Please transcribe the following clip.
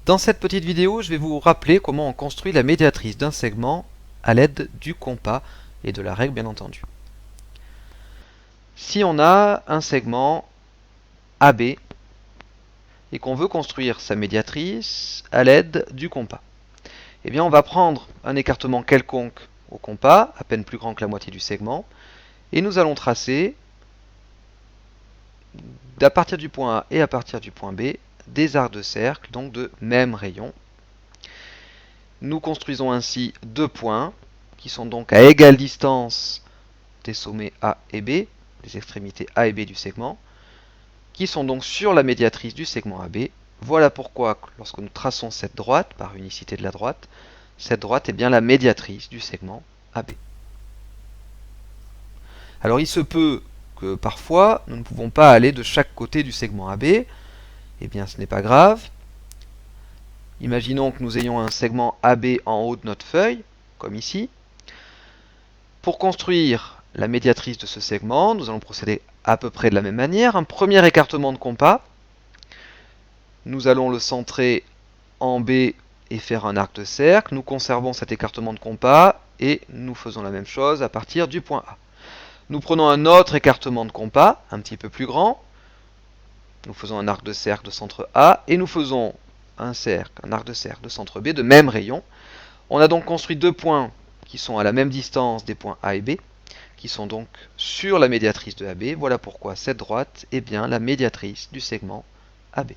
Dans cette petite vidéo, je vais vous rappeler comment on construit la médiatrice d'un segment à l'aide du compas et de la règle bien entendu. Si on a un segment AB et qu'on veut construire sa médiatrice à l'aide du compas, eh bien on va prendre un écartement quelconque au compas, à peine plus grand que la moitié du segment, et nous allons tracer à partir du point A et à partir du point B des arcs de cercle, donc de même rayon. Nous construisons ainsi deux points qui sont donc à égale distance des sommets A et B, des extrémités A et B du segment, qui sont donc sur la médiatrice du segment AB. Voilà pourquoi, lorsque nous traçons cette droite, par unicité de la droite, cette droite est bien la médiatrice du segment AB. Alors il se peut que parfois, nous ne pouvons pas aller de chaque côté du segment AB. Eh bien, ce n'est pas grave. Imaginons que nous ayons un segment AB en haut de notre feuille, comme ici. Pour construire la médiatrice de ce segment, nous allons procéder à peu près de la même manière. Un premier écartement de compas. Nous allons le centrer en B et faire un arc de cercle. Nous conservons cet écartement de compas et nous faisons la même chose à partir du point A. Nous prenons un autre écartement de compas, un petit peu plus grand. Nous faisons un arc de cercle de centre A et nous faisons un arc de cercle de centre B de même rayon. On a donc construit deux points qui sont à la même distance des points A et B, qui sont donc sur la médiatrice de AB. Voilà pourquoi cette droite est bien la médiatrice du segment AB.